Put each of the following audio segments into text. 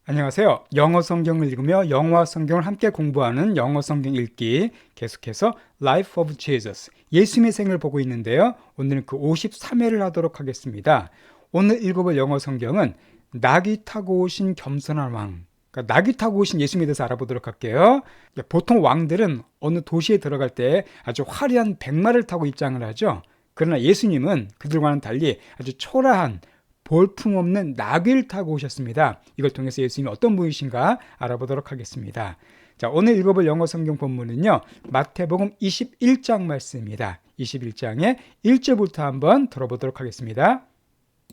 안녕하세요. 영어 성경을 읽으며 영어 성경을 함께 공부하는 영어 성경 읽기 계속해서 Life of Jesus, 예수님의 생을 보고 있는데요. 오늘은 그 53회를 하도록 하겠습니다. 오늘 읽어볼 영어 성경은 나귀 타고 오신 겸손한 왕, 그러니까 나귀 타고 오신 예수님에 대해서 알아보도록 할게요. 보통 왕들은 어느 도시에 들어갈 때 아주 화려한 백마를 타고 입장을 하죠. 그러나 예수님은 그들과는 달리 아주 초라한 볼품없는 나귀를 타고 오셨습니다. 이걸 통해서 예수님이 어떤 분이신가 알아보도록 하겠습니다. 자, 오늘 읽어볼 영어 성경 본문은요, 마태복음 21장 말씀입니다. 21장의 1절부터 한번 들어보도록 하겠습니다.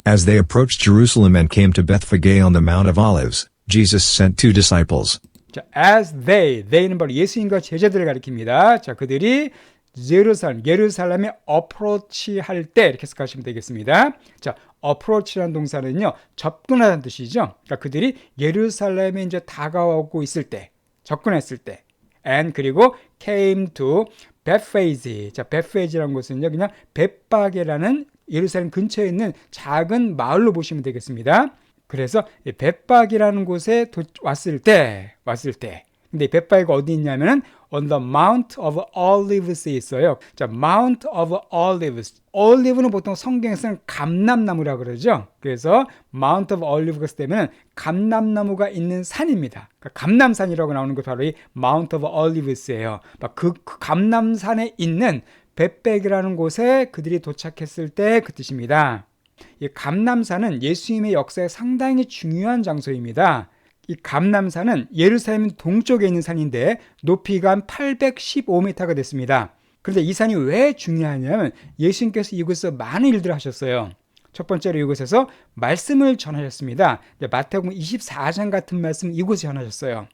As they approached Jerusalem and came to Bethphage on the Mount of Olives, Jesus sent two disciples. 자, as they는 바로 예수님과 제자들을 가리킵니다. 자, 그들이 예루살렘에 어프로치 할 때 이렇게 해석하시면 되겠습니다. 자, 어프로치라는 동사는요, 접근하다는 뜻이죠. 그러니까 그들이 예루살렘에 이제 다가오고 있을 때, 접근했을 때, and 그리고 came to Bethphage. 자, Bethphage라는 곳은요, 그냥 벳바게라는 예루살렘 근처에 있는 작은 마을로 보시면 되겠습니다. 그래서 벳바게라는 곳에 왔을 때, 근데 벳바게가 어디 있냐면은 on the Mount of Olives에 있어요. 자, Mount of Olives. 올리브는 보통 성경에서는 감람나무라 그러죠. 그래서 Mount of Olives가 되면 감람나무가 있는 산입니다. 그러니까 감람산이라고 나오는 게 바로 이 Mount of Olives예요. 그 감람산에 있는 벳백이라는 곳에 그들이 도착했을 때 그 뜻입니다. 이 감람산은 예수님의 역사에 상당히 중요한 장소입니다. 이 감람산은 예루살렘 동쪽에 있는 산인데 높이가 한 815m가 됐습니다. 그런데 이 산이 왜 중요하냐면 예수님께서 이곳에서 많은 일들을 하셨어요. 첫 번째로 이곳에서 말씀을 전하셨습니다. 마태복음 24장 같은 말씀 이곳에 전하셨어요.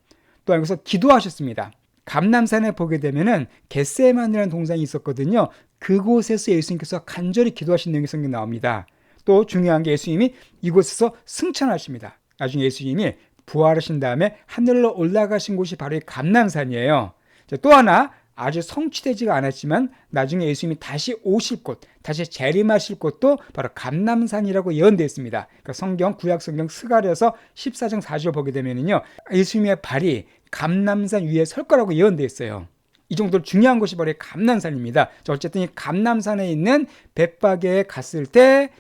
또한 여기서 기도하셨습니다. 감람산에 보게 되면은 겟세마니라는 동산이 있었거든요. 그곳에서 예수님께서 간절히 기도하신 내용이 성경에 나옵니다. 또 중요한 게 예수님이 이곳에서 승천하십니다. 나중에 예수님이 부활하신 다음에 하늘로 올라가신 곳이 바로 이 감람산이에요. 또 하나 아주 성취되지가 않았지만 나중에 예수님이 다시 오실 곳, 다시 재림하실 곳도 바로 감람산이라고 예언되어 있습니다. 그러니까 성경, 구약 성경 스가랴서 14장 4절 보게 되면은요, 예수님의 발이 감람산 위에 설 거라고 예언되어 있어요. 이 정도로 중요한 곳이 바로 이 감람산입니다. 어쨌든 이 감람산에 있는 벳바게에 갔을 때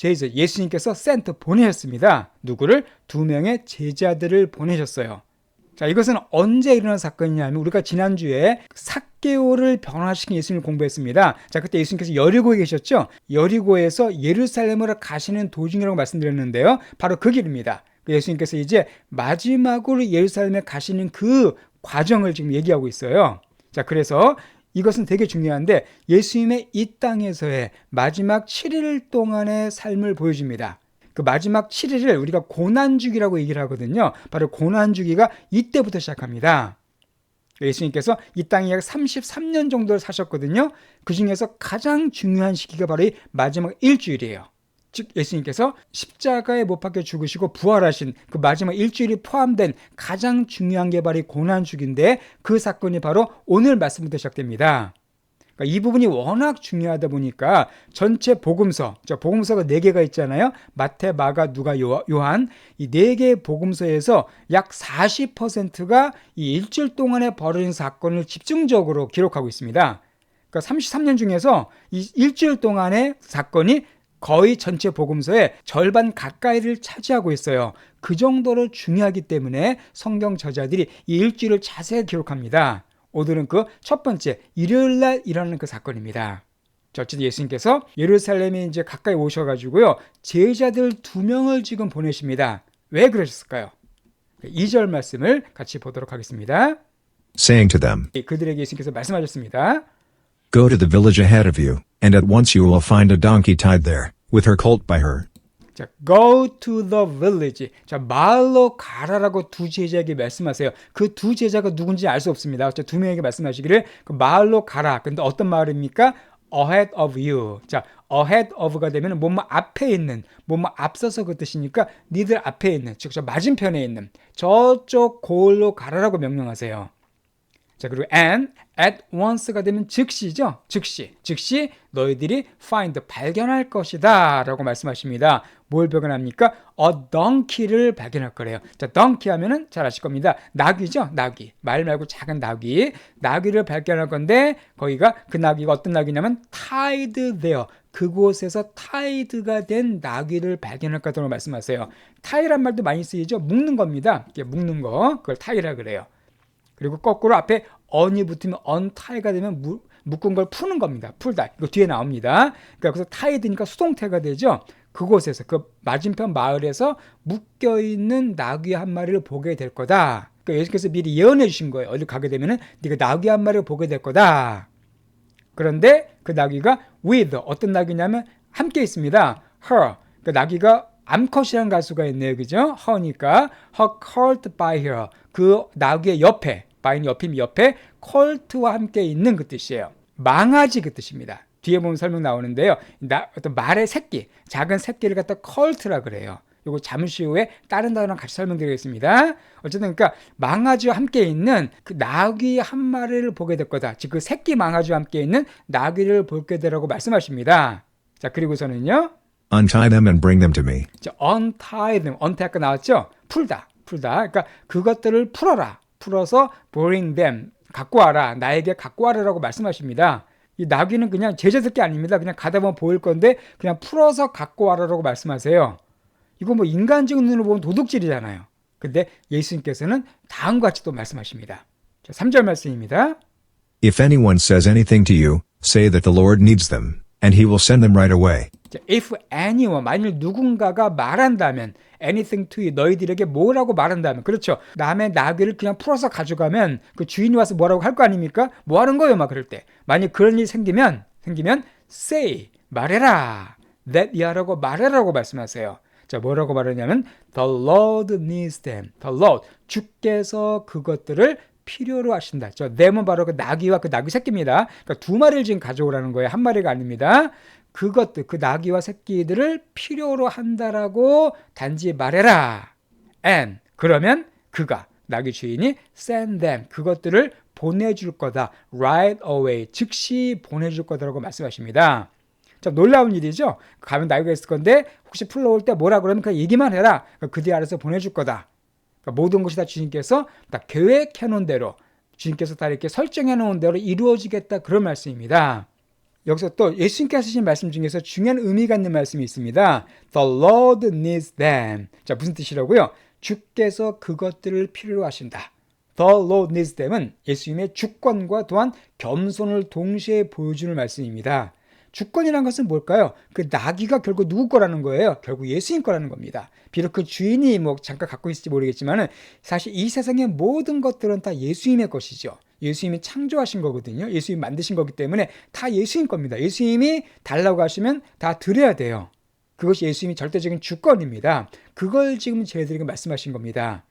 예수님께서 센터 보내셨습니다. 누구를? 2명의 제자들을 보내셨어요. 자, 이것은 언제 일어난 사건이냐면 우리가 지난주에 삭개오를 변화시킨 예수님을 공부했습니다. 자, 그때 예수님께서 여리고에 계셨죠? 여리고에서 예루살렘으로 가시는 도중이라고 말씀드렸는데요. 바로 그 길입니다. 예수님께서 이제 마지막으로 예루살렘에 가시는 그 과정을 지금 얘기하고 있어요. 자, 그래서 이것은 되게 중요한데 예수님의 이 땅에서의 마지막 7일 동안의 삶을 보여줍니다. 그 마지막 7일을 우리가 고난주기라고 얘기를 하거든요. 바로 고난주기가 이때부터 시작합니다. 예수님께서 이 땅에 약 33년 정도를 사셨거든요. 그 중에서 가장 중요한 시기가 바로 이 마지막 일주일이에요. 즉 예수님께서 십자가에 못 박혀 죽으시고 부활하신 그 마지막 일주일이 포함된 가장 중요한 게 바로 고난주기인데 그 사건이 바로 오늘 말씀부터 시작됩니다. 그러니까 이 부분이 워낙 중요하다 보니까 전체 복음서, 복음서가 4개가 있잖아요. 마태, 마가, 누가, 요한, 이 4개의 복음서에서 약 40%가 이 일주일 동안에 벌어진 사건을 집중적으로 기록하고 있습니다. 그러니까 33년 중에서 이 일주일 동안의 사건이 거의 전체 복음서의 절반 가까이를 차지하고 있어요. 그 정도로 중요하기 때문에 성경 저자들이 이 일주일을 자세히 기록합니다. 오늘은 그 첫 번째 일요일날 일어나는 그 사건입니다. 어쨌든 예수님께서 예루살렘에 이제 가까이 오셔가지고요, 제자들 2명을 지금 보내십니다. 왜 그러셨을까요? 2절 말씀을 같이 보도록 하겠습니다. Saying to them, 그들에게 예수님께서 말씀하셨습니다. Go to the village ahead of you, and at once you will find a donkey tied there, with her colt by her. 자, go to the village. 자, 마을로 가라라고 2 제자에게 말씀하세요. 그 2 제자가 누군지 알 수 없습니다. 2명에게 말씀하시기를 그 마을로 가라. 근데 어떤 마을입니까? ahead of you. 자, ahead of가 되면 뭐뭐 앞에 있는, 뭐뭐 앞서서 그 뜻이니까 니들 앞에 있는, 즉 저 맞은편에 있는 저쪽 고을로 가라라고 명령하세요. 자, 그리고 and at once가 되면 즉시죠. 즉시 너희들이 find 발견할 것이다 라고 말씀하십니다. 뭘 발견합니까? a donkey를 발견할 거래요. 자, donkey 하면은 잘 아실 겁니다. 나귀죠. 나귀. 말 말고 작은 나귀를 발견할 건데 거기가 그 나귀가 어떤 나귀냐면 tied there. 그곳에서 타이드가 된 나귀를 발견할 거라고 말씀하세요. 타이란 말도 많이 쓰이죠. 묶는 겁니다. 이렇게 묶는 거. 그걸 타이라 그래요. 그리고 거꾸로 앞에 on이 붙으면 untie가 되면 묶은 걸 푸는 겁니다. 풀다. 이거 뒤에 나옵니다. 그러니까 그래서 tied니까 수동태가 되죠. 그곳에서 그 맞은편 마을에서 묶여있는 나귀 한 마리를 보게 될 거다. 그러니까 예수께서 미리 예언해 주신 거예요. 어디 가게 되면은 네가 나귀 한 마리를 보게 될 거다. 그런데 그 나귀가 with 어떤 나귀냐면 함께 있습니다. her. 그 나귀가 암컷이라는 가수가 있네요. 그죠? her니까 her colt by her. 그 나귀의 옆에 by는 옆에 colt와 함께 있는 그 뜻이에요. 망아지 그 뜻입니다. 뒤에 보면 설명 나오는데요. 어떤 말의 새끼, 작은 새끼를 갖다 colt라 그래요. 요거 잠시 후에 다른 단어랑 같이 설명드리겠습니다. 어쨌든 그러니까 망아지와 함께 있는 그 나귀 한 마리를 보게 될 거다. 즉 그 새끼 망아지와 함께 있는 나귀를 보게 되라고 말씀하십니다. 자, 그리고서는요. Untie them and bring them to me. 자, untie them. untie 아까 나왔죠? 풀다. 그러니까 그것들을 풀어서 bring them. 갖고 와라. 나에게 갖고 와라라고 말씀하십니다. 이 나귀는 그냥 제자들 게 아닙니다. 그냥 가다 보면 보일 건데 그냥 풀어서 갖고 와라라고 말씀하세요. 이거 뭐 인간적인 눈으로 보면 도둑질이잖아요. 근데 예수님께서는 다음과 같이 또 말씀하십니다. 자, 3절 말씀입니다. If anyone says anything to you, say that the Lord needs them, and he will send them right away. 자, if anyone, 만일 누군가가 말한다면 anything to you, 너희들에게 뭐라고 말한다면, 그렇죠. 남의 나귀를 그냥 풀어서 가져가면 그 주인이 와서 뭐라고 할 거 아닙니까? 뭐 하는 거예요? 막 그럴 때. 만약 그런 일이 생기면 say, 말해라. that 야라고 말해라고 말씀하세요. 자, 뭐라고 말하냐면 the Lord needs them. the Lord, 주께서 그것들을 필요로 하신다. 저 them은 바로 그 나귀와 그 나귀 새끼입니다. 그러니까 두 마리를 지금 가져오라는 거예요. 한 마리가 아닙니다. 그것들, 그 나귀와 새끼들을 필요로 한다라고 단지 말해라. and 그러면 그가 나귀 주인이 send them 그것들을 보내줄 거다. right away 즉시 보내줄 거다라고 말씀하십니다. 자, 놀라운 일이죠. 가면 나귀가 있을 건데 혹시 풀러올 때 뭐라 그러면 그냥 얘기만 해라. 그 뒤에 알아서 보내줄 거다. 그러니까 모든 것이 다 주님께서 다 계획해 놓은 대로 주님께서 다 이렇게 설정해 놓은 대로 이루어지겠다 그런 말씀입니다. 여기서 또 예수님께서 하신 말씀 중에서 중요한 의미가 있는 말씀이 있습니다. The Lord needs them. 자, 무슨 뜻이라고요? 주께서 그것들을 필요로 하신다. The Lord needs them은 예수님의 주권과 또한 겸손을 동시에 보여주는 말씀입니다. 주권이라는 것은 뭘까요? 그 나귀가 결국 누구 거라는 거예요? 결국 예수님 거라는 겁니다. 비록 그 주인이 뭐 잠깐 갖고 있을지 모르겠지만 사실 이 세상의 모든 것들은 다 예수님의 것이죠. 예수님이 창조하신 거거든요. 예수님이 만드신 거기 때문에 다 예수님 겁니다. 예수님이 달라고 하시면 다 드려야 돼요. 그것이 예수님이 절대적인 주권입니다. 그걸 지금 저희들에게 말씀하신 겁니다.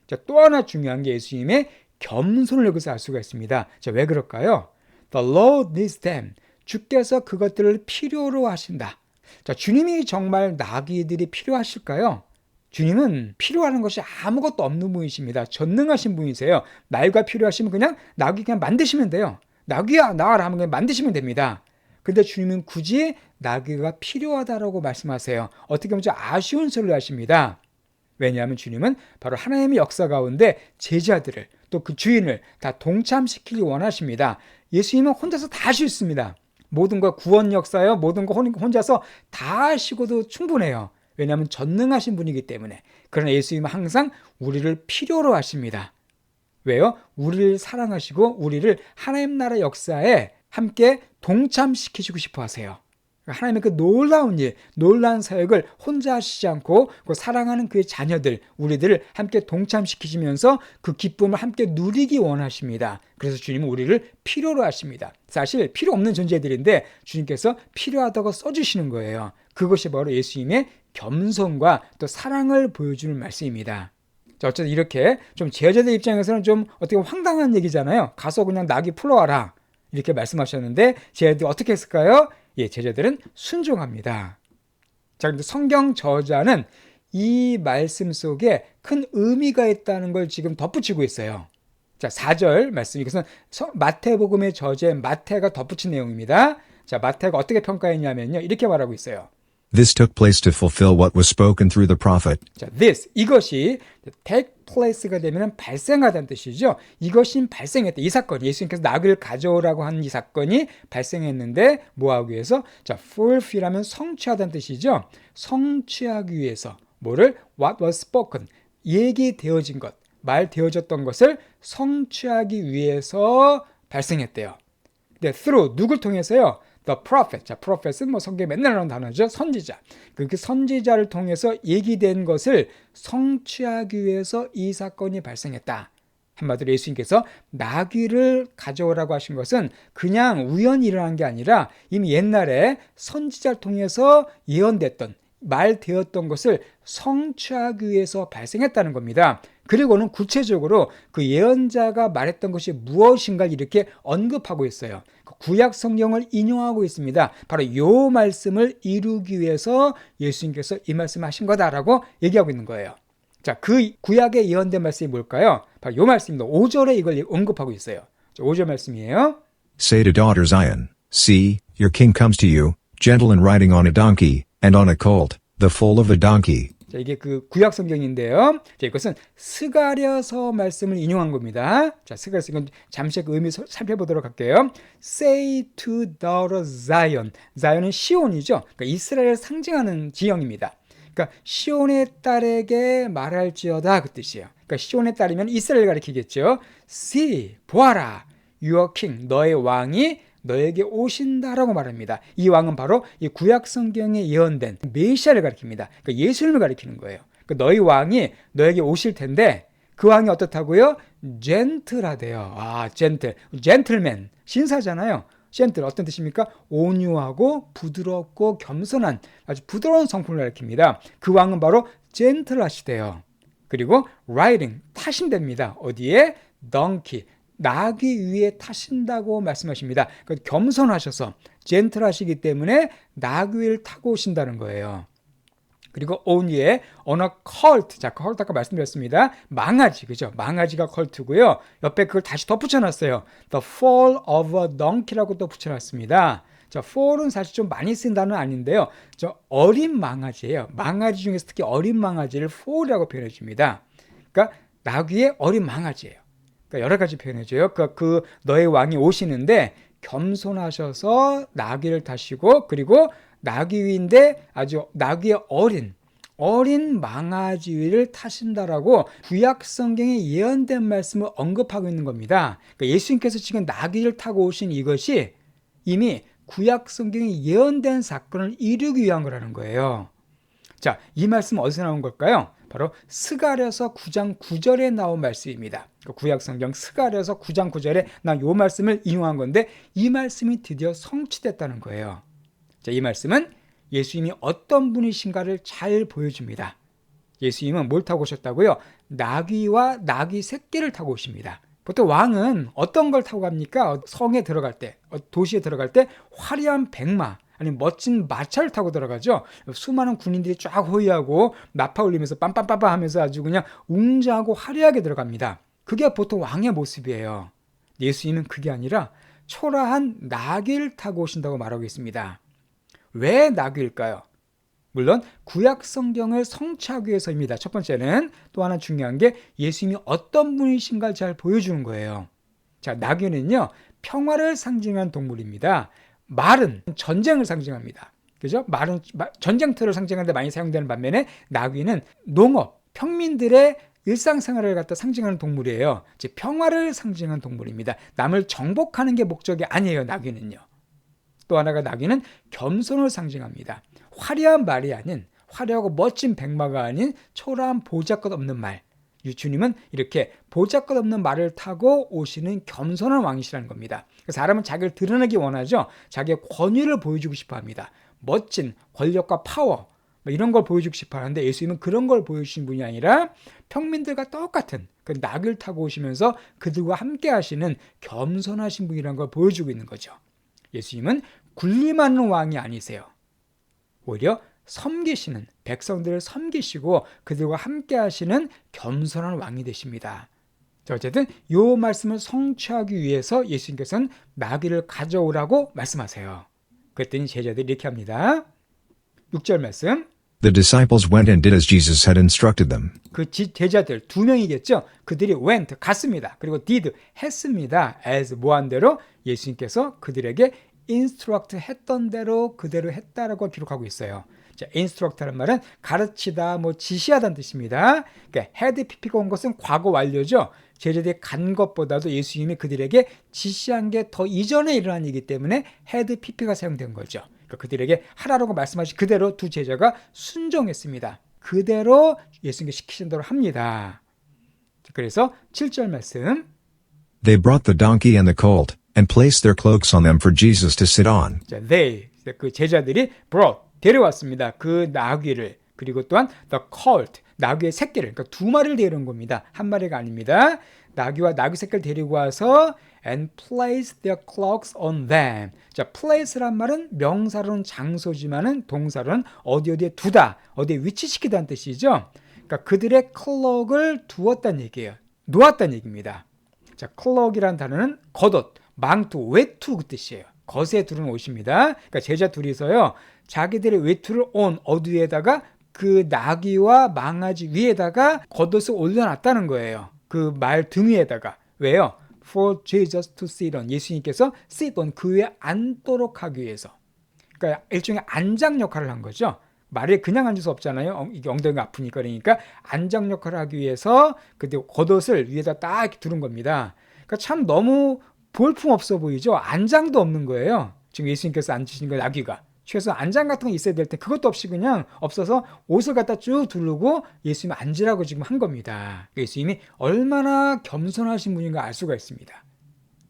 자, 또 하나 중요한 게 예수님의 겸손을 여기서 알 수가 있습니다. 자, 왜 그럴까요? The Lord needs them. 주께서 그것들을 필요로 하신다. 자, 주님이 정말 나귀들이 필요하실까요? 주님은 필요하는 것이 아무것도 없는 분이십니다. 전능하신 분이세요. 나귀가 필요하시면 그냥 나귀 그냥 만드시면 돼요. 나귀야 나와라 하면 그냥 만드시면 됩니다. 근데 주님은 굳이 나귀가 필요하다라고 말씀하세요. 어떻게 보면 좀 아쉬운 소리를 하십니다. 왜냐하면 주님은 바로 하나님의 역사 가운데 제자들을 또 그 주인을 다 동참시키기 원하십니다. 예수님은 혼자서 다 할 수 있습니다. 모든 거 구원 역사요. 모든 거 혼자서 다 하시고도 충분해요. 왜냐하면 전능하신 분이기 때문에. 그러나 예수님은 항상 우리를 필요로 하십니다. 왜요? 우리를 사랑하시고 우리를 하나님 나라 역사에 함께 동참시키시고 싶어 하세요. 하나님의 그 놀라운 일, 놀라운 사역을 혼자 하시지 않고 그 사랑하는 그의 자녀들, 우리들을 함께 동참시키시면서 그 기쁨을 함께 누리기 원하십니다. 그래서 주님은 우리를 필요로 하십니다. 사실 필요 없는 존재들인데 주님께서 필요하다고 써주시는 거예요. 그것이 바로 예수님의 겸손과 또 사랑을 보여주는 말씀입니다. 자, 어쨌든 이렇게 좀 제자들 입장에서는 좀 어떻게 황당한 얘기잖아요. 가서 그냥 나귀 풀어와라 이렇게 말씀하셨는데 제자들이 어떻게 했을까요? 예, 제자들은 순종합니다. 자, 근데 성경 저자는 이 말씀 속에 큰 의미가 있다는 걸 지금 덧붙이고 있어요. 자, 4절 말씀. 이것은 마태복음의 저자 마태가 덧붙인 내용입니다. 자, 마태가 어떻게 평가했냐면요. 이렇게 말하고 있어요. This took place to fulfill what was spoken through the prophet. 자, 이것이 take place가 되면 발생하다는 뜻이죠. 이것이 발생했다. 이 사건, 예수님께서 나귀를 가져오라고 한 이 사건이 발생했는데 뭐하기 위해서? 자, fulfill하면 성취하다는 뜻이죠. 성취하기 위해서 뭐를? What was spoken, 얘기되어진 것, 말되어졌던 것을 성취하기 위해서 발생했대요. 네, through, 누굴 통해서요? The prophet. 자, prophet은 성경에 맨날 나오는 단어죠. 선지자. 그 선지자를 통해서 얘기된 것을 성취하기 위해서 이 사건이 발생했다. 한마디로 예수님께서 나귀를 가져오라고 하신 것은 그냥 우연히 일어난 게 아니라 이미 옛날에 선지자를 통해서 예언됐던, 말되었던 것을 성취하기 위해서 발생했다는 겁니다. 그리고는 구체적으로 그 예언자가 말했던 것이 무엇인가 이렇게 언급하고 있어요. 구약 성경을 인용하고 있습니다. 바로 이 말씀을 이루기 위해서 예수님께서 이 말씀을 하신 거다라고 얘기하고 있는 거예요. 자, 그 구약에 예언된 말씀이 뭘까요? 바로 이 말씀입니다. 5절에 이걸 언급하고 있어요. 5절 말씀이에요. Say to daughter Zion, See, your king comes to you, gentle and riding on a donkey, and on a colt, the foal of a donkey. 자, 이게 그 구약 성경인데요. 자, 이것은 스가랴서 말씀을 인용한 겁니다. 자, 스가랴서 이건 잠시 그 의미 살펴보도록 할게요. Say to daughter Zion. Zion은 시온이죠. 그러니까 이스라엘을 상징하는 지형입니다. 그러니까 시온의 딸에게 말할지어다 그 뜻이에요. 그러니까 시온의 딸이면 이스라엘 가리키겠죠. See, 보아라, your king, 너의 왕이 너에게 오신다라고 말합니다. 이 왕은 바로 이 구약 성경에 예언된 메시아를 가리킵니다. 그러니까 예수님을 가리키는 거예요. 그러니까 너희 왕이 너에게 오실 텐데 그 왕이 어떻다고요? 젠틀하대요. 아, 젠틀맨, 신사잖아요. 젠틀 어떤 뜻입니까? 온유하고 부드럽고 겸손한 아주 부드러운 성품을 가리킵니다. 그 왕은 바로 젠틀하시대요. 그리고 riding, 타신답니다. 어디에? donkey, 나귀 위에 타신다고 말씀하십니다. 겸손하셔서 젠틀하시기 때문에 나귀 위를 타고 오신다는 거예요. 그리고 on 위에 on a colt. 자, colt 아까 말씀드렸습니다. 망아지, 그죠? 망아지가 컬트고요. 옆에 그걸 다시 덧붙여놨어요. The fall of a donkey라고 또 붙여놨습니다. 자, fall은 사실 좀 많이 쓴 단어는 아닌데요. 저 어린 망아지예요. 망아지 중에서 특히 어린 망아지를 fall이라고 표현해 줍니다. 그러니까 나귀의 어린 망아지예요. 그러니까 여러 가지 표현해줘요. 그 너의 왕이 오시는데 겸손하셔서 나귀를 타시고 그리고 나귀 위인데 아주 나귀의 어린 망아지 위를 타신다라고 구약 성경에 예언된 말씀을 언급하고 있는 겁니다. 그러니까 예수님께서 지금 나귀를 타고 오신 이것이 이미 구약 성경에 예언된 사건을 이루기 위한 거라는 거예요. 자, 이 말씀은 어디서 나온 걸까요? 바로 스가랴서 9장 9절에 나온 말씀입니다. 구약 성경 스가랴서 9장 9절에 난 이 말씀을 인용한 건데 이 말씀이 드디어 성취됐다는 거예요. 자, 이 말씀은 예수님이 어떤 분이신가를 잘 보여줍니다. 예수님은 뭘 타고 오셨다고요? 나귀와 나귀 새끼를 타고 오십니다. 보통 왕은 어떤 걸 타고 갑니까? 성에 들어갈 때, 도시에 들어갈 때 화려한 백마, 아니 멋진 마차를 타고 들어가죠. 수많은 군인들이 쫙 호위하고 나파 울리면서 빰빰빰빰 하면서 아주 그냥 웅장하고 화려하게 들어갑니다. 그게 보통 왕의 모습이에요. 예수님은 그게 아니라 초라한 나귀를 타고 오신다고 말하고 있습니다. 왜 나귀일까요? 물론 구약 성경을 성취하기 위해서입니다. 첫 번째는 또 하나 중요한 게 예수님이 어떤 분이신가 잘 보여주는 거예요. 자, 나귀는요 평화를 상징하는 동물입니다. 말은 전쟁을 상징합니다. 그죠? 말은 전쟁터를 상징하는 데 많이 사용되는 반면에 나귀는 농업, 평민들의 일상생활을 갖다 상징하는 동물이에요. 즉 평화를 상징하는 동물입니다. 남을 정복하는 게 목적이 아니에요. 나귀는요. 또 하나가 나귀는 겸손을 상징합니다. 화려한 말이 아닌 화려하고 멋진 백마가 아닌 초라한 보잘것 없는 말. 주님은 이렇게 보잘것 없는 말을 타고 오시는 겸손한 왕이시라는 겁니다. 사람은 자기를 드러내기 원하죠. 자기의 권위를 보여주고 싶어 합니다. 멋진 권력과 파워 이런 걸 보여주고 싶어 하는데 예수님은 그런 걸 보여주신 분이 아니라 평민들과 똑같은 그 나귀를 타고 오시면서 그들과 함께 하시는 겸손하신 분이라는 걸 보여주고 있는 거죠. 예수님은 군림하는 왕이 아니세요. 오히려 섬기시는 백성들을 섬기시고 그들과 함께 하시는 겸손한 왕이 되십니다. 자, 어쨌든 요 말씀을 성취하기 위해서 예수님께서는 나귀를 가져오라고 말씀하세요. 그랬더니 제자들이 이렇게 합니다. 6절 말씀. The disciples went and did as Jesus had instructed them. 그 제자들 2명이겠죠. 그들이 went 갔습니다. 그리고 did 했습니다. as 뭐한 대로 예수님께서 그들에게 instruct 했던 대로 그대로 했다라고 기록하고 있어요. 자, instruct라는 말은 가르치다, 뭐 지시하다는 뜻입니다. 그러니까 had pp가 온 것은 과거 완료죠. 제자들이 간 것보다도 예수님이 그들에게 지시한 게 더 이전에 일어난 일이기 때문에 had pp가 사용된 거죠. 그러니까 그들에게 하라고 말씀하신 그대로 두 제자가 순종했습니다. 그대로 예수님께 시키신 대로 합니다. 그래서 7절 말씀. They brought the donkey and the colt, and placed their cloaks on them for Jesus to sit on. 자, 그 제자들이 brought 데려왔습니다. 그 나귀를. 그리고 또한 the colt 나귀의 새끼를, 그러니까 두 마리를 데려온 겁니다. 한 마리가 아닙니다. 나귀와 나귀 새끼를 데리고 와서 and place their cloaks on them. 자, place란 말은 명사로는 장소지만은 동사로는 어디에 두다, 어디에 위치시키다는 뜻이죠. 그러니까 그들의 클록을 두었다는 얘기예요. 놓았다는 얘기입니다. 자, 클록이라는 단어는 겉옷, 망토, 외투 그 뜻이에요. 겉에 두른 옷입니다. 그러니까 제자 둘이서요, 자기들의 외투를 온 어디에다가 그 나귀와 망아지 위에다가 겉옷을 올려놨다는 거예요. 그 말 등 위에다가. 왜요? For Jesus to sit on. 예수님께서 sit on 그 위에 앉도록 하기 위해서. 그러니까 일종의 안장 역할을 한 거죠. 말에 그냥 앉을 수 없잖아요. 이게 엉덩이가 아프니까. 그러니까 안장 역할을 하기 위해서 그때 겉옷을 위에다 딱 이렇게 두른 겁니다. 그러니까 참 너무 볼품 없어 보이죠. 안장도 없는 거예요. 지금 예수님께서 앉으신 거 나귀가. 최소 안장 같은 거 있어야 될 때 그것도 없이 그냥 없어서 옷을 갖다 쭉 두르고 예수님 앉으라고 지금 한 겁니다. 예수님이 얼마나 겸손하신 분인가 알 수가 있습니다.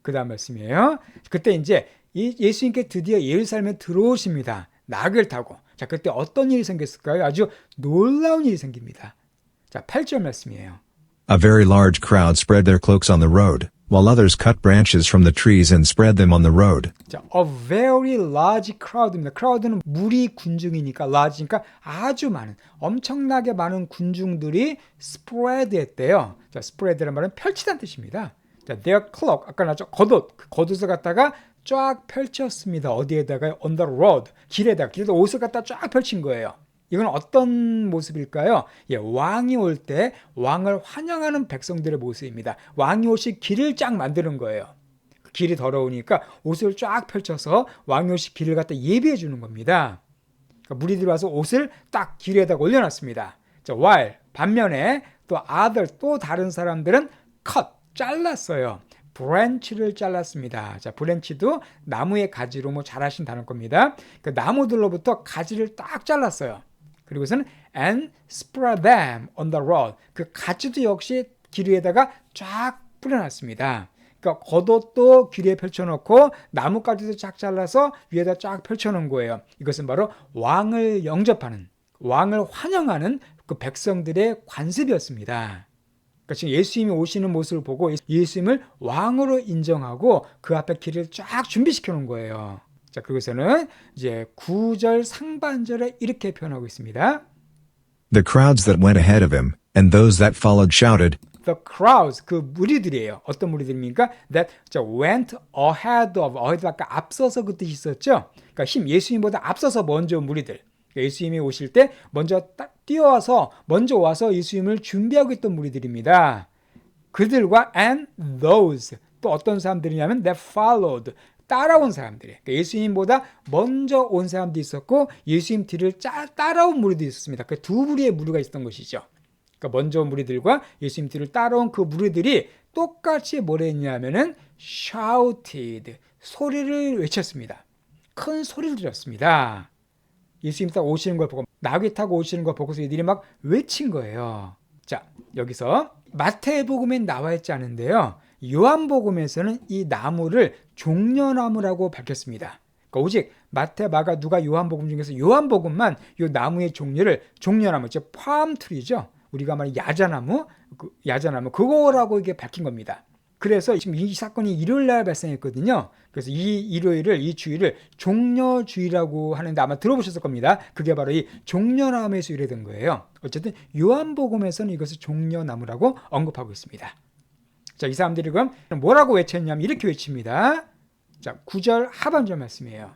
그 다음 말씀이에요. 그때 이제 예수님께 드디어 예루살렘에 들어오십니다. 나귀를 타고. 자, 그때 어떤 일이 생겼을까요? 아주 놀라운 일이 생깁니다. 자, 8절 말씀이에요. A very large crowd spread their cloaks on the road, while others cut branches from the trees and spread them on the road. 자, a very large crowd입니다. crowd는 무리 군중이니까 large니까 아주 많은, 엄청나게 많은 군중들이 spread 했대요. 자, spread라는 말은 펼치다는 뜻입니다. 자, their cloak, 아까 나왔죠? 겉옷, 그 겉옷을 갖다가 쫙 펼쳤습니다. 어디에다가? on the road, 길에다가 옷을 갖다 쫙 펼친 거예요. 이건 어떤 모습일까요? 예, 왕이 올 때 왕을 환영하는 백성들의 모습입니다. 왕이 오실 길을 쫙 만드는 거예요. 길이 더러우니까 옷을 쫙 펼쳐서 왕이 오실 길을 갖다 예비해 주는 겁니다. 그러니까 무리들이 와서 옷을 딱 길에다 올려놨습니다. 자, while 반면에 또 other 또 다른 사람들은 cut 잘랐어요. 브랜치를 잘랐습니다. 자, 브랜치도 나무의 가지로 뭐 잘하신 단어일 겁니다. 그 나무들로부터 가지를 딱 잘랐어요. 그리고서는 and spread them on the road. 그 가지도 역시 길 위에다가 쫙 뿌려놨습니다. 그러니까 겉옷도 길 위에 펼쳐놓고 나뭇가지도 쫙 잘라서 위에다 쫙 펼쳐놓은 거예요. 이것은 바로 왕을 영접하는, 왕을 환영하는 그 백성들의 관습이었습니다. 그러니까 지금 예수님이 오시는 모습을 보고 예수님을 왕으로 인정하고 그 앞에 길을 쫙 준비시켜 놓은 거예요. 자, 그리고서는 이제 9절 상반절에 이렇게 표현하고 있습니다. The crowds that went ahead of him, and those that followed shouted, The crowds, 그 무리들이에요. 어떤 무리들입니까? That went ahead of, 아까 앞서서 그 뜻이 있었죠? 그러니까 예수님보다 앞서서 먼저 온 무리들. 그러니까 예수님이 오실 때 먼저 딱 뛰어와서 먼저 와서 예수님을 준비하고 있던 무리들입니다. 그들과 and those, 또 어떤 사람들이냐면 that followed, 따라온 사람들이에요. 그러니까 예수님보다 먼저 온 사람도 있었고 예수님 뒤를 따라온 무리도 있었습니다. 그 두 무리의 무리가 있었던 것이죠. 그러니까 먼저 온 무리들과 예수님 뒤를 따라온 그 무리들이 똑같이 뭐라 했냐면은 shouted, 소리를 외쳤습니다. 큰 소리를 들었습니다. 예수님 딱 오시는 걸 보고 나귀 타고 오시는 걸 보고서 이들이 막 외친 거예요. 자, 여기서 마태복음엔 나와 있지 않은데요. 요한복음에서는 이 나무를 종려나무라고 밝혔습니다. 그러니까 오직 마태, 마가, 누가, 요한복음 중에서 요한복음만 이 나무의 종류를 종려나무, 즉 팜트리죠. 우리가 말하는 야자나무, 그거라고 이게 밝힌 겁니다. 그래서 지금 이 사건이 일요일날 발생했거든요. 그래서 이 주일을 종려주의라고 하는데 아마 들어보셨을 겁니다. 그게 바로 이 종려나무에서 유래된 거예요. 어쨌든 요한복음에서는 이것을 종려나무라고 언급하고 있습니다. 자, 이 사람들이 그럼 뭐라고 외쳤냐면 이렇게 외칩니다. 자, 9절 하반절 말씀이에요.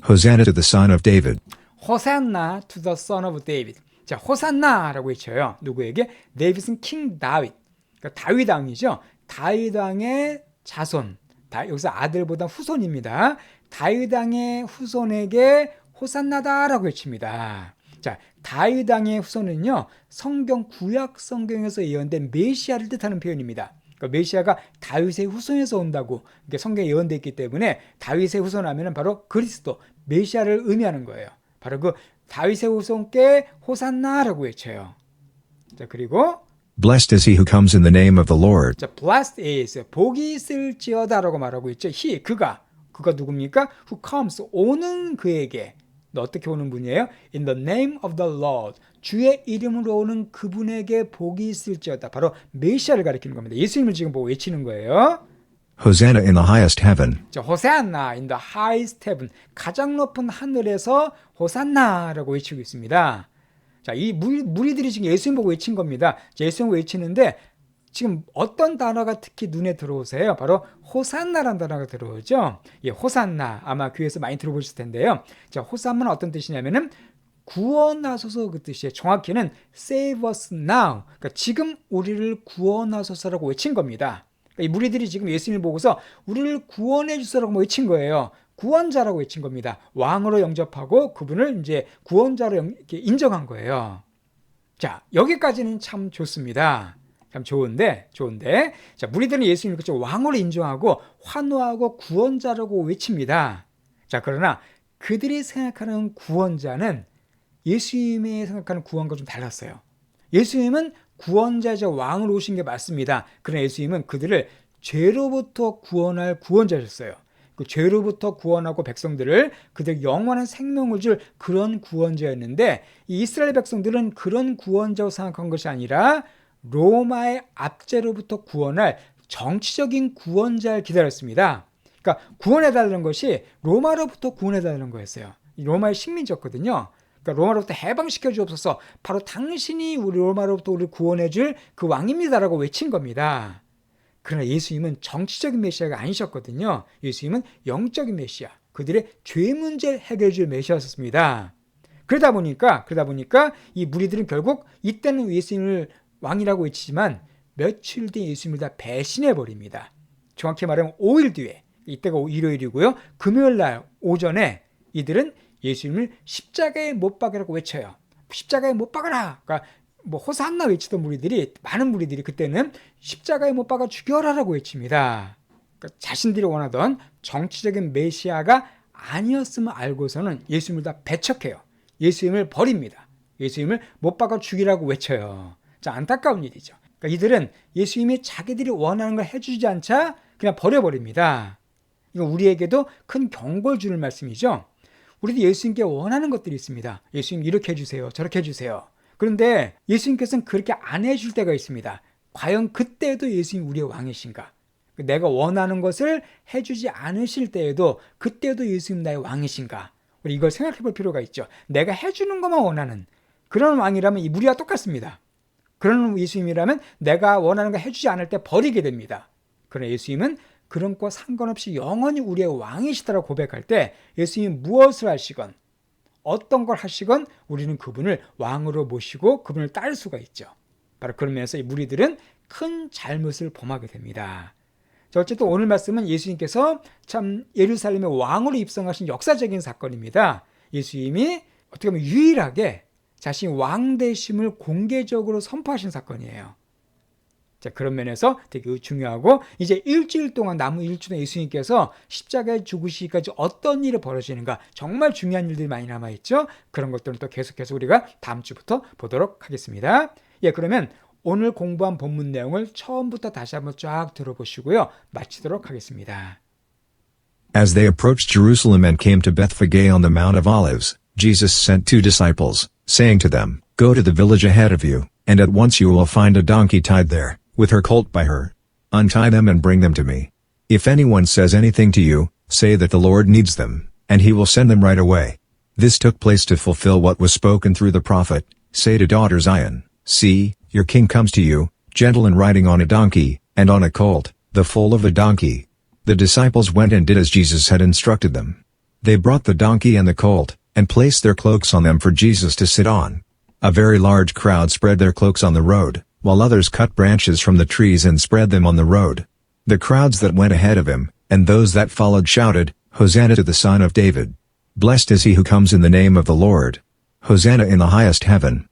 Hosanna to the Son of David. 호산나 to the son of David. 자, 호산나라고 외쳐요. 누구에게? 데이빗은 킹 다윗. 그러니까 다윗 왕이죠. 다윗 왕의 자손. 여기서 아들보다 후손입니다. 다윗 왕의 후손에게 호산나다라고 외칩니다. 자, 다윗 왕의 후손은요, 성경 구약 성경에서 예언된 메시아를 뜻하는 표현입니다. 그러니까 메시아가 다윗의 후손에서 온다고 성경에 예언되어 있기 때문에 다윗의 후손하면 바로 그리스도, 메시아를 의미하는 거예요. 바로 그 다윗의 후손께 호산나라고 외쳐요. 자, 그리고 Blessed is he who comes in the name of the Lord. 자, blessed is, 복이 있을지어다라고 말하고 있죠. he, 그가 누굽니까? who comes, 오는 그에게. 어떻게 오는 분이에요? in the name of the Lord, 주의 이름으로 오는 그분에게 복이 있을지어다. 바로 메시아를 가리키는 겁니다. 예수님을 지금 보고 외치는 거예요. Hosanna in the highest heaven. 자, 호산나 in the highest heaven, 가장 높은 하늘에서 호산나라고 외치고 있습니다. 자, 이 무리들이 지금 예수님 보고 외친 겁니다. 예수님 외치는데 지금 어떤 단어가 특히 눈에 들어오세요? 바로 호산나라는 단어가 들어오죠. 예, 호산나 아마 귀에서 많이 들어보실 텐데요. 자, 호산나는 어떤 뜻이냐면은 구원하소서 그 뜻이에요. 정확히는 save us now. 그러니까 지금 우리를 구원하소서라고 외친 겁니다. 그러니까 이 무리들이 지금 예수님을 보고서 우리를 구원해 주소라고 외친 거예요. 구원자라고 외친 겁니다. 왕으로 영접하고 그분을 이제 구원자로 이렇게 인정한 거예요. 자, 여기까지는 참 좋습니다. 참 좋은데, 자, 무리들은 예수님을 그쪽 왕으로 인정하고 환호하고 구원자라고 외칩니다. 자, 그러나 그들이 생각하는 구원자는 예수님이 생각하는 구원과 좀 달랐어요. 예수님은 구원자이자 왕으로 오신 게 맞습니다. 그러나 예수님은 그들을 죄로부터 구원할 구원자셨어요. 그 죄로부터 구원하고 백성들을 그들 영원한 생명을 줄 그런 구원자였는데, 이 이스라엘 백성들은 그런 구원자로 생각한 것이 아니라 로마의 압제로부터 구원할 정치적인 구원자를 기다렸습니다. 그러니까 구원해달라는 것이 로마로부터 구원해달라는 거였어요. 로마의 식민지였거든요. 그러니까 로마로부터 해방시켜 주옵소서, 바로 당신이 우리 로마로부터 우리를 구원해줄 그 왕입니다라고 외친 겁니다. 그러나 예수님은 정치적인 메시아가 아니셨거든요. 예수님은 영적인 메시아, 그들의 죄 문제를 해결해 줄 메시아였습니다. 그러다 보니까 이 무리들은 결국 이때는 예수님을 왕이라고 외치지만 며칠 뒤에 예수님을 다 배신해 버립니다. 정확히 말하면 5일 뒤에, 이때가 일요일이고요. 금요일 날 오전에 이들은 예수님을 십자가에 못 박으라고 외쳐요. 십자가에 못 박아라. 그러니까 뭐 호산나 외치던 무리들이, 많은 무리들이 그때는 십자가에 못 박아 죽여라라고 외칩니다. 그러니까 자신들이 원하던 정치적인 메시아가 아니었음을 알고서는 예수님을 다 배척해요. 예수님을 버립니다. 예수님을 못 박아 죽이라고 외쳐요. 자, 안타까운 일이죠. 그러니까 이들은 예수님이 자기들이 원하는 걸 해주지 않자 그냥 버려버립니다. 이거 우리에게도 큰 경고를 주는 말씀이죠. 우리도 예수님께 원하는 것들이 있습니다. 예수님 이렇게 해주세요, 저렇게 해주세요. 그런데 예수님께서는 그렇게 안 해줄 때가 있습니다. 과연 그때도 예수님 우리의 왕이신가? 내가 원하는 것을 해주지 않으실 때에도 그때도 예수님 나의 왕이신가? 우리 이걸 생각해 볼 필요가 있죠. 내가 해주는 것만 원하는 그런 왕이라면 이 무리와 똑같습니다. 그런 예수님이라면 내가 원하는 거 해주지 않을 때 버리게 됩니다. 그러나 예수님은 그런 거 상관없이 영원히 우리의 왕이시다라고 고백할 때 예수님이 무엇을 하시건 어떤 걸 하시건 우리는 그분을 왕으로 모시고 그분을 따를 수가 있죠. 바로 그런 면에서 이 무리들은 큰 잘못을 범하게 됩니다. 자, 어쨌든 오늘 말씀은 예수님께서 참 예루살렘의 왕으로 입성하신 역사적인 사건입니다. 예수님이 어떻게 보면 유일하게 자신 왕 되심을 공개적으로 선포하신 사건이에요. 자, 그런 면에서 되게 중요하고, 이제 일주일 동안, 남은 일주일 동안 예수님께서 십자가에 죽으시기까지 어떤 일이 벌어지는가, 정말 중요한 일들이 많이 남아있죠. 그런 것들은 또 계속해서 우리가 다음 주부터 보도록 하겠습니다. 예, 그러면 오늘 공부한 본문 내용을 처음부터 다시 한번 쫙 들어보시고요, 마치도록 하겠습니다. As they approached Jerusalem and came to Bethphage on the Mount of Olives, Jesus sent 2 disciples, saying to them, Go to the village ahead of you, and at once you will find a donkey tied there, with her colt by her. Untie them and bring them to me. If anyone says anything to you, say that the Lord needs them, and he will send them right away. This took place to fulfill what was spoken through the prophet, Say to daughter Zion, See, your king comes to you, gentle and riding on a donkey, and on a colt, the foal of the donkey. The disciples went and did as Jesus had instructed them. They brought the donkey and the colt, and placed their cloaks on them for Jesus to sit on. A very large crowd spread their cloaks on the road, while others cut branches from the trees and spread them on the road. The crowds that went ahead of him, and those that followed shouted, "Hosanna to the Son of David! Blessed is he who comes in the name of the Lord! Hosanna in the highest heaven!"